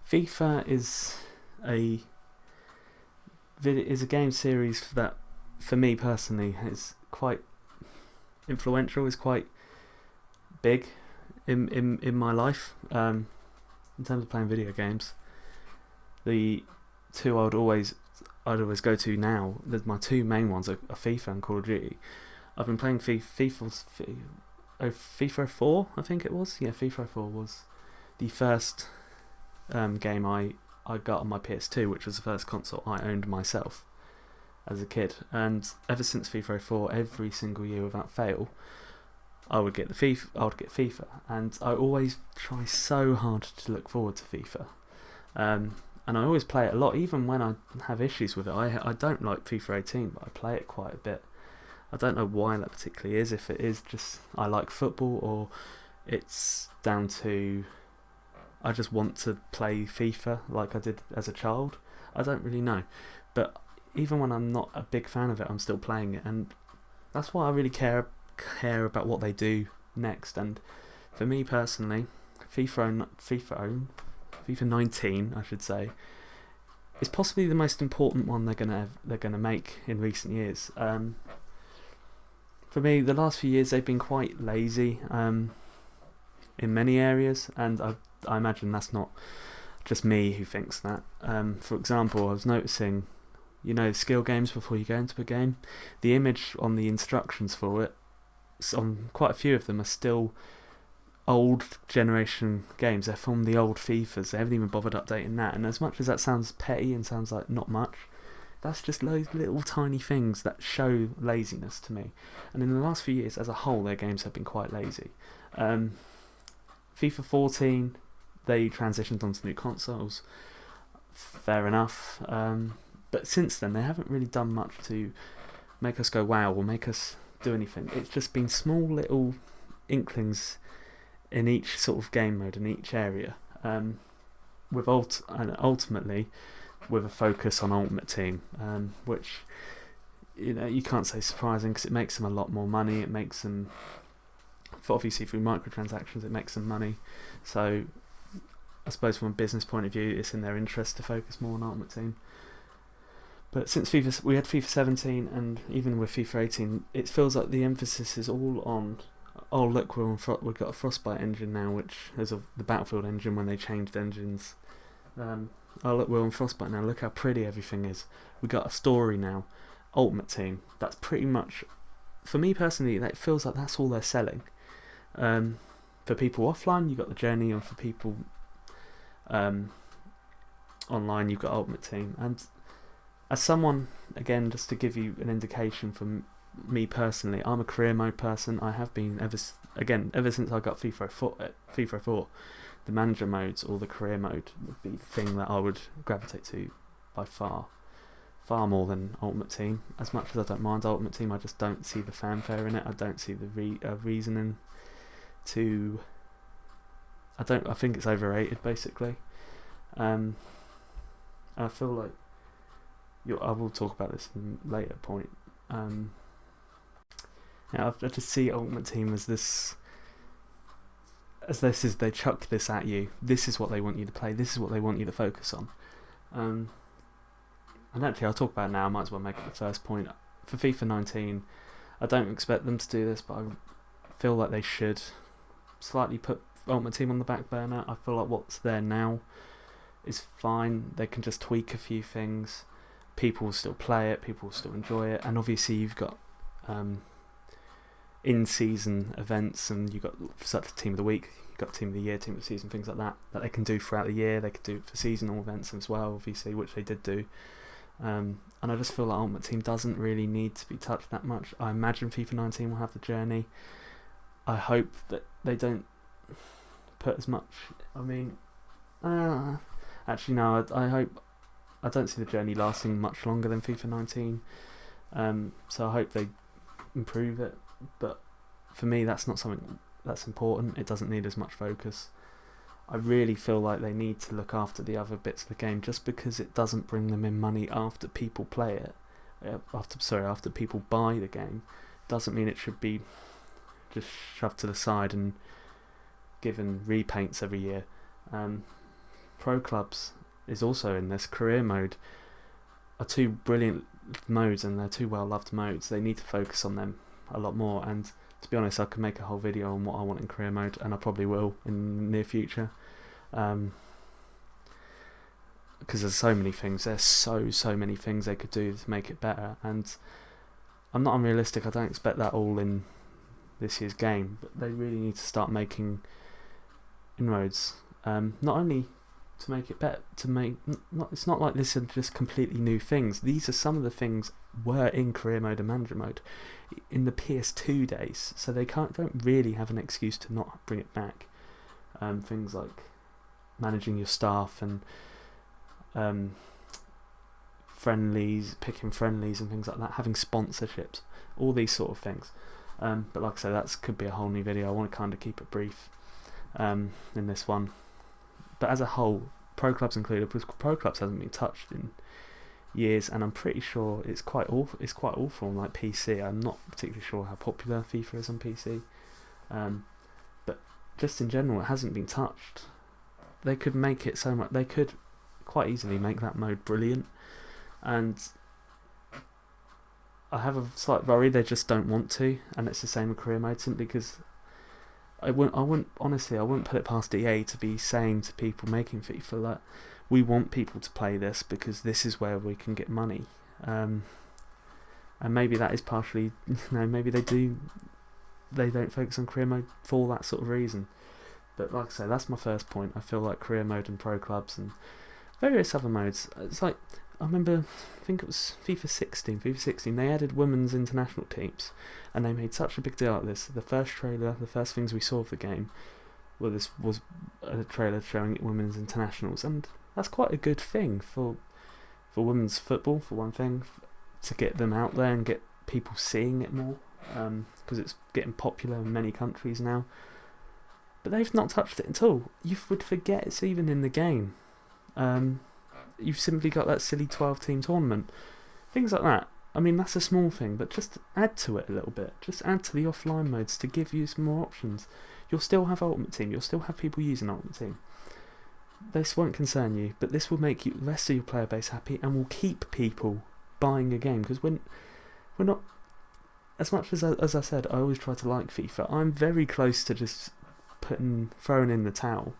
FIFA a is a game series that, for me personally, is quite influential. Is quite big in my life. In terms of playing video games, the two I'd always go to now. My two main ones are FIFA and Call of Duty. I've been playing FIFA 4, I think it was. Yeah, FIFA 4 was the first game I got on my PS2, which was the first console I owned myself as a kid. And ever since FIFA 4, every single year without fail, I would get FIFA, and I always try so hard to look forward to FIFA. And I always play it a lot, even when I have issues with it. I don't like FIFA 18, but I play it quite a bit. I don't know why that particularly is, if it is just I like football, or it's down to I just want to play FIFA like I did as a child. I don't really know. But even when I'm not a big fan of it, I'm still playing it, and that's why I really care about what they do next. And for me personally, FIFA 19, I should say, is possibly the most important one they're gonna make in recent years. For me, the last few years they've been quite lazy in many areas, and I imagine that's not just me who thinks that. For example, I was noticing, skill games before you go into a game, the image on the instructions for it, on quite a few of them, are still old generation games. They're from the old FIFAs. They haven't even bothered updating that. And as much as that sounds petty and sounds like not much, that's just those little tiny things that show laziness to me. And in the last few years, as a whole, their games have been quite lazy. FIFA 14, they transitioned onto new consoles. Fair enough. But since then, they haven't really done much to make us go wow or make us do anything. It's just been small little inklings in each sort of game mode, in each area, and ultimately with a focus on Ultimate Team, which you can't say surprising, because it makes them a lot more money. It makes them, obviously through microtransactions, it makes them money. So I suppose from a business point of view, it's in their interest to focus more on Ultimate Team. But since we had FIFA 17, and even with FIFA 18, it feels like the emphasis is all on, oh look, we've got a Frostbite engine now, which is the Battlefield engine when they changed engines. Oh look, we're on Frostbite now, look how pretty everything is. We got a story now. Ultimate Team, that's pretty much, for me personally, that feels like that's all they're selling. For people offline, you've got the journey, and for people online, you've got Ultimate Team. And as someone, again, just to give you an indication from me personally, I'm a career mode person. I have been ever since I got FIFA 4. The manager modes or the career mode would be the thing that I would gravitate to by far more than Ultimate Team. As much as I don't mind Ultimate Team, I just don't see the fanfare in it. I don't see the reasoning to. I think it's overrated, basically. I feel like I will talk about this in a later point. I just see Ultimate Team as this is they chuck this at you. This is what they want you to play. This is what they want you to focus on. And actually, I'll talk about it now. I might as well make it the first point. For FIFA 19, I don't expect them to do this, but I feel like they should slightly put Ultimate Team on the back burner. I feel like what's there now is fine. They can just tweak a few things. People will still play it. People will still enjoy it. And obviously, you've got in-season events, and you've got such a Team of the Week, you've got Team of the Year, Team of the Season, things like that they can do throughout the year. They could do it for seasonal events as well, obviously, which they did do. And I just feel like Ultimate Team doesn't really need to be touched that much. I imagine FIFA 19 will have the journey. I hope that they don't put as much. I mean, actually no. I don't see the journey lasting much longer than FIFA 19. So I hope they improve it. But for me, that's not something that's important. It doesn't need as much focus. I really feel like they need to look after the other bits of the game, just because it doesn't bring them in money after people play it. After people buy the game, doesn't mean it should be just shoved to the side and given repaints every year. Pro Clubs is also in this. Career mode are two brilliant modes, and they're two well loved modes. They need to focus on them a lot more, and to be honest, I could make a whole video on what I want in career mode, and I probably will in the near future, because there's so many things. There's so many things they could do to make it better, and I'm not unrealistic. I don't expect that all in this year's game, but they really need to start making inroads, not only to make it better, it's not like this are just completely new things. These are some of the things were in career mode and manager mode in the PS2 days, so they don't really have an excuse to not bring it back. Things like managing your staff and friendlies, picking friendlies and things like that, having sponsorships, all these sort of things. But like I say, that could be a whole new video. I want to kind of keep it brief in this one. But as a whole, Pro Clubs included, because Pro Clubs hasn't been touched in years, and I'm pretty sure it's quite awful. It's quite awful on like PC. I'm not particularly sure how popular FIFA is on PC, but just in general, it hasn't been touched. They could make it so much. They could quite easily make that mode brilliant, and I have a slight worry they just don't want to, and it's the same with career mode, simply because I wouldn't honestly, I wouldn't put it past EA to be saying to people making FIFA that we want people to play this because this is where we can get money, and maybe that is partially, maybe they don't focus on career mode for that sort of reason. But like I say, that's my first point. I feel like career mode and Pro Clubs and various other modes, it's like, I remember, I think it was FIFA 16, they added women's international teams, and they made such a big deal out of this. The first trailer, the first things we saw of the game, well, this was a trailer showing women's internationals, and that's quite a good thing for women's football, for one thing, to get them out there and get people seeing it more, because it's getting popular in many countries now. But they've not touched it at all. You would forget it's even in the game. You've simply got that silly 12-team tournament. Things like that. I mean, that's a small thing, but just add to it a little bit. Just add to the offline modes to give you some more options. You'll still have Ultimate Team. You'll still have people using Ultimate Team. This won't concern you, but this will make the rest of your player base happy and will keep people buying a game. Because we're not... As much as I said, I always try to like FIFA, I'm very close to just throwing in the towel.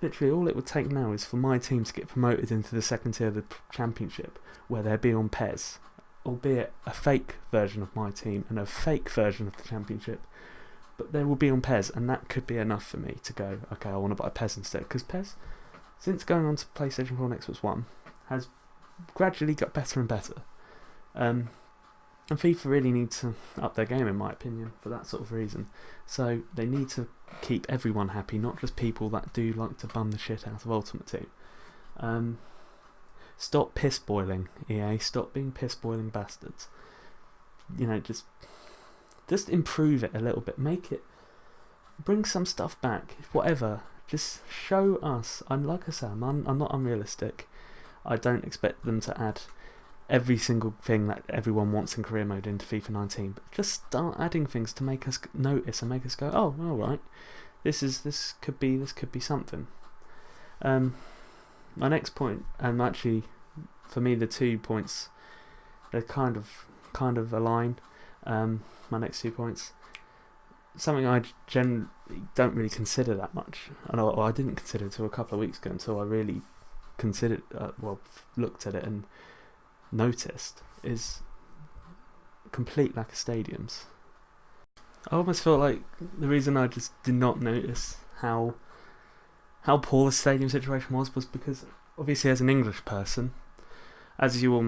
Literally, all it would take now is for my team to get promoted into the second tier of the championship, where they'd be on PES, albeit a fake version of my team and a fake version of the championship, but they will be on PES, and that could be enough for me to go, okay, I want to buy PES instead, because PES, since going on to PlayStation 4 and Xbox One, has gradually got better and better. And FIFA really need to up their game, in my opinion, for that sort of reason. So they need to keep everyone happy, not just people that do like to bum the shit out of Ultimate Team. Stop piss boiling, EA. Stop being piss boiling bastards. Just improve it a little bit. Make it, bring some stuff back. Whatever. Just show us. Like I said, I'm not unrealistic. I don't expect them to add every single thing that everyone wants in career mode into FIFA 19, but just start adding things to make us notice and make us go, oh, all right, this could be something. My next point, and actually for me the 2 points, they kind of align. My next 2 points, something I generally don't really consider that much, and I didn't consider until a couple of weeks ago, until I really looked at it and noticed, is complete lack of stadiums. I almost feel like the reason I just did not notice how poor the stadium situation was because obviously, as an English person, as you all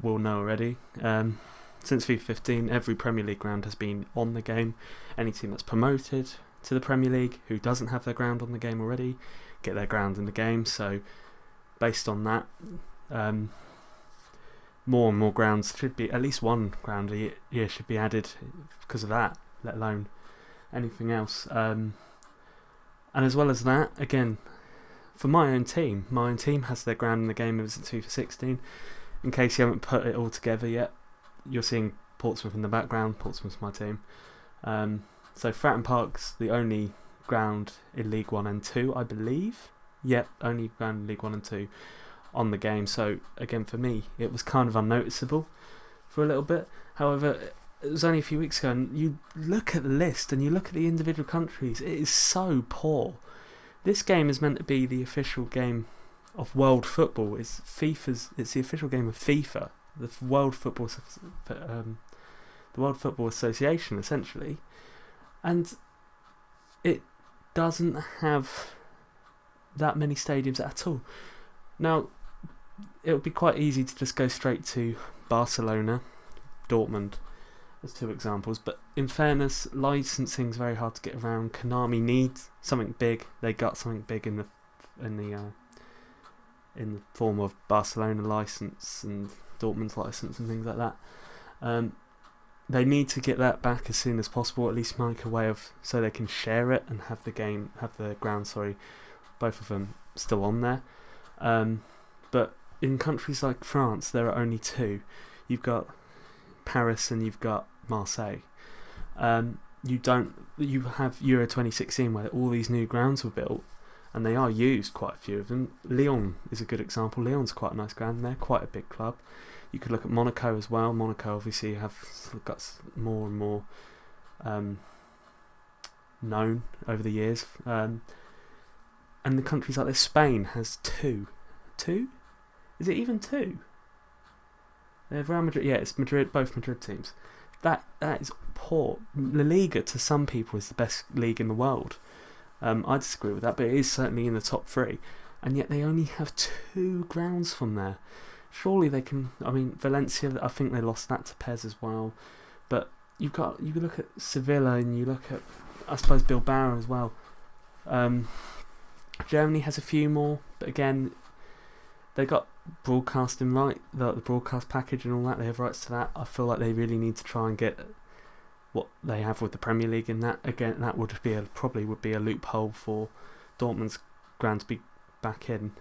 will know already, since FIFA 15 every Premier League ground has been on the game. Any team that's promoted to the Premier League who doesn't have their ground on the game already get their ground in the game. So based on that, more and more grounds should be, at least one ground a year should be added because of that, let alone anything else. And as well as that, again, for my own team has their ground in the game as it's 2 for 16. In case you haven't put it all together yet, you're seeing Portsmouth in the background. Portsmouth's my team. So Fratton Park's the only ground in League 1 and 2, I believe. yet only ran League 1 and 2 on the game. So again, for me, it was kind of unnoticeable for a little bit. However, it was only a few weeks ago, and you look at the list and you look at the individual countries, it is so poor. This game is meant to be the official game of world football. It's the official game of FIFA, the World Football Association, essentially, and it doesn't have that many stadiums at all. Now, it would be quite easy to just go straight to Barcelona, Dortmund as two examples, but in fairness, licensing is very hard to get around. Konami needs something big. They got something big in the form of Barcelona license and Dortmund's license and things like that. They need to get that back as soon as possible. At least make a way of so they can share it and have the ground. Both of them still on there. But in countries like France, there are only two. You've got Paris and you've got Marseille. You have Euro 2016 where all these new grounds were built, and they are used, quite a few of them. Lyon is a good example. Lyon's quite a nice ground, and they're quite a big club. You could look at Monaco as well. Monaco obviously have got more and more known over the years. And the countries like this, Spain has two. Two? Is it even two? They have Real Madrid. Yeah, it's Madrid. Both Madrid teams. That is poor. La Liga, to some people, is the best league in the world. I disagree with that, but it is certainly in the top three. And yet they only have two grounds from there. Surely they can. I mean, Valencia, I think they lost that to Pez as well. But you look at Sevilla and you look at, I suppose, Bilbao as well. Germany has a few more, but again, they got broadcasting right, the broadcast package and all that. They have rights to that. I feel like they really need to try and get what they have with the Premier League in that. Again, that probably would be a loophole for Dortmund's ground to be back in.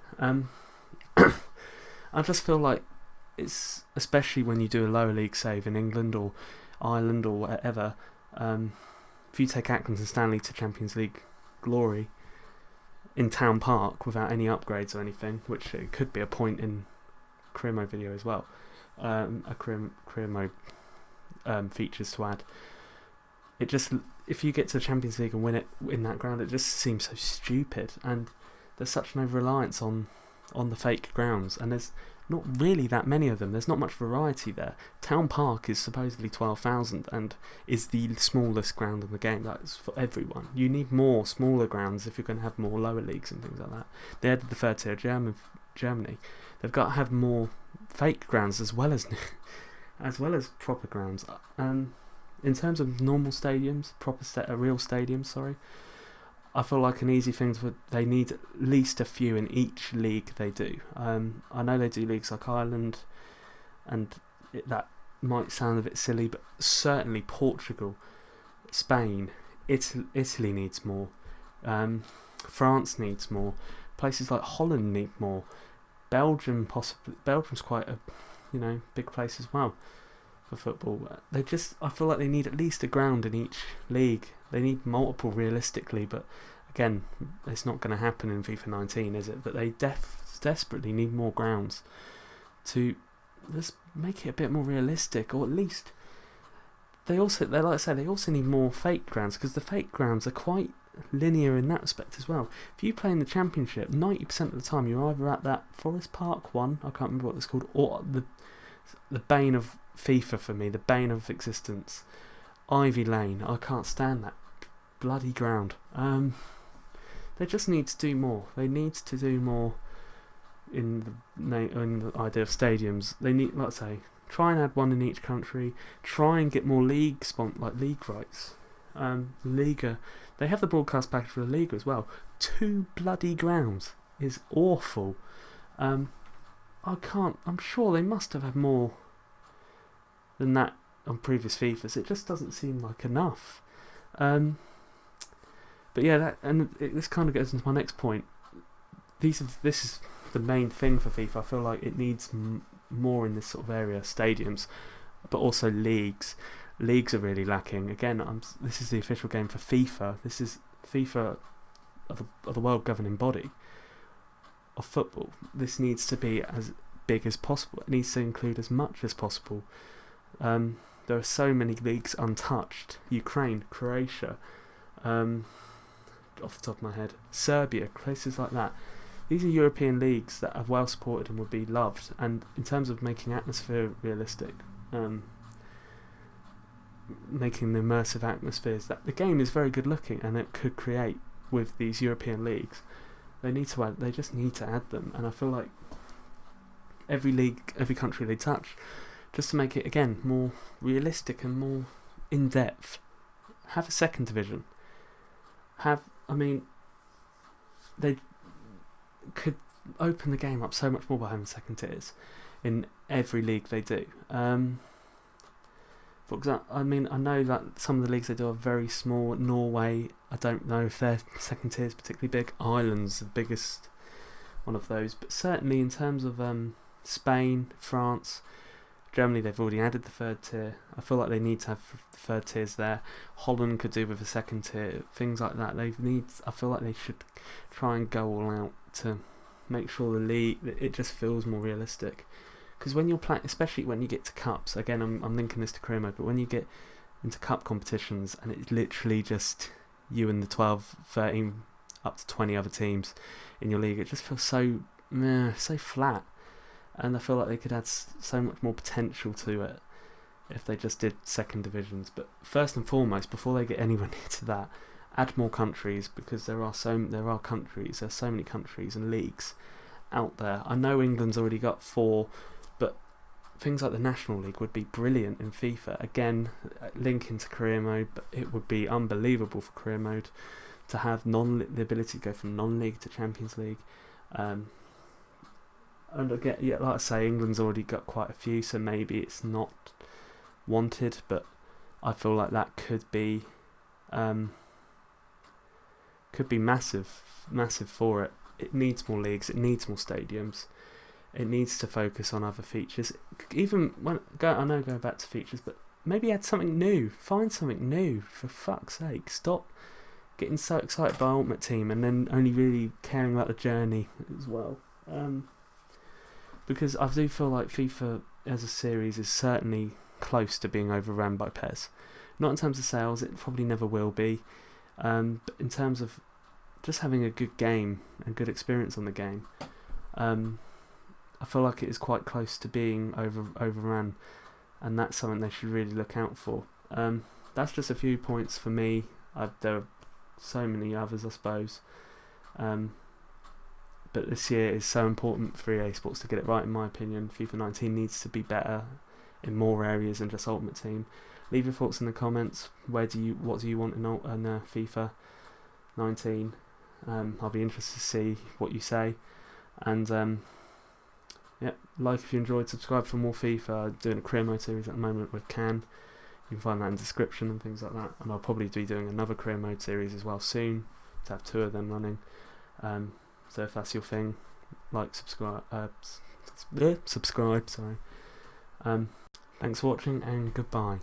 I just feel like it's, especially when you do a lower league save in England or Ireland or whatever, if you take Atkins and Stanley to Champions League glory in Town Park without any upgrades or anything, which it could be a point in career mode video as well, a career mode features to add. It just, if you get to the Champions League and win it in that ground, it just seems so stupid, and there's such an over-reliance on the fake grounds, and there's not really that many of them. There's not much variety there. Town Park is supposedly 12,000 and is the smallest ground in the game. That's for everyone. You need more smaller grounds if you're going to have more lower leagues and things like that. They added the third tier of Germany. They've got to have more fake grounds as well as proper grounds. In terms of normal stadiums, real stadiums, I feel like an easy thing they need at least a few in each league they do. I know they do leagues like Ireland, and that might sound a bit silly, but certainly Portugal, Spain, Italy needs more. France needs more. Places like Holland need more. Belgium possibly. Belgium's quite a big place as well for football. I feel like they need at least a ground in each league. They need multiple realistically, but again, it's not going to happen in FIFA 19, is it? But they desperately need more grounds to just make it a bit more realistic, or at least they also need more fake grounds, because the fake grounds are quite linear in that respect as well. If you play in the Championship, 90% of the time you're either at that Forest Park one, I can't remember what it's called, or the bane of FIFA for me, the bane of existence, Ivy Lane. I can't stand that bloody ground. They just need to do more. They need to do more in the idea of stadiums. They need, like I say, try and add one in each country. Try and get more league rights. Liga, they have the broadcast package for the Liga as well. 2 bloody grounds is awful. I'm sure they must have had more than that on previous FIFAs. It just doesn't seem like enough. But yeah, this kind of goes into my next point. This is the main thing for FIFA. I feel like it needs more in this sort of area, stadiums, but also leagues. Leagues are really lacking. Again, this is the official game for FIFA. This is FIFA, of the world governing body. of football. This needs to be as big as possible. It needs to include as much as possible. There are so many leagues untouched. Ukraine, Croatia, off the top of my head, Serbia, places like that. These are European leagues that are well supported and would be loved. And in terms of making atmosphere realistic, making the immersive atmospheres, that the game is very good looking and it could create with these European leagues. They just need to add them. And I feel like every league, every country they touch, just to make it again more realistic and more in depth. Have a second division. They could open the game up so much more by having second tiers in every league they do. For example, I know that some of the leagues they do are very small. Norway, I don't know if their second tier is particularly big. Ireland's the biggest one of those, but certainly in terms of Spain, France, Germany, they've already added the third tier. I feel like they need to have third tiers there. Holland could do with a second tier, things like that. I feel like they should try and go all out to make sure the league, it just feels more realistic. Because when you're playing, especially when you get to cups, again, I'm linking this to career mode, but when you get into cup competitions and it's literally just you and the 12, 13, up to 20 other teams in your league, it just feels so flat. And I feel like they could add so much more potential to it if they just did second divisions. But first and foremost, before they get anywhere near to that, add more countries, because there's so many countries and leagues out there. I know England's already got 4, but things like the National League would be brilliant in FIFA. Again, linking to career mode, but it would be unbelievable for career mode to have the ability to go from non-league to Champions League. And again, like I say, England's already got quite a few, so maybe it's not wanted, but I feel like that could be massive for it. It needs more leagues, it needs more stadiums, it needs to focus on other features. Even going back to features, but maybe add something new, find something new, for fuck's sake. Stop getting so excited by Ultimate Team and then only really caring about the journey as well. Because I do feel like FIFA as a series is certainly close to being overrun by PES. Not in terms of sales, it probably never will be, but in terms of just having a good game and good experience on the game, I feel like it is quite close to being overrun, and that's something they should really look out for. That's just a few points for me. There are so many others, I suppose. But this year is so important for EA Sports to get it right, in my opinion. FIFA 19 needs to be better in more areas than just Ultimate Team. Leave your thoughts in the comments. What do you want in FIFA 19? I'll be interested to see what you say. And like if you enjoyed, subscribe for more FIFA. I'm doing a career mode series at the moment with Can. You can find that in the description and things like that. And I'll probably be doing another career mode series as well soon, to have 2 of them running. So if that's your thing, subscribe. Sorry. Thanks for watching and goodbye.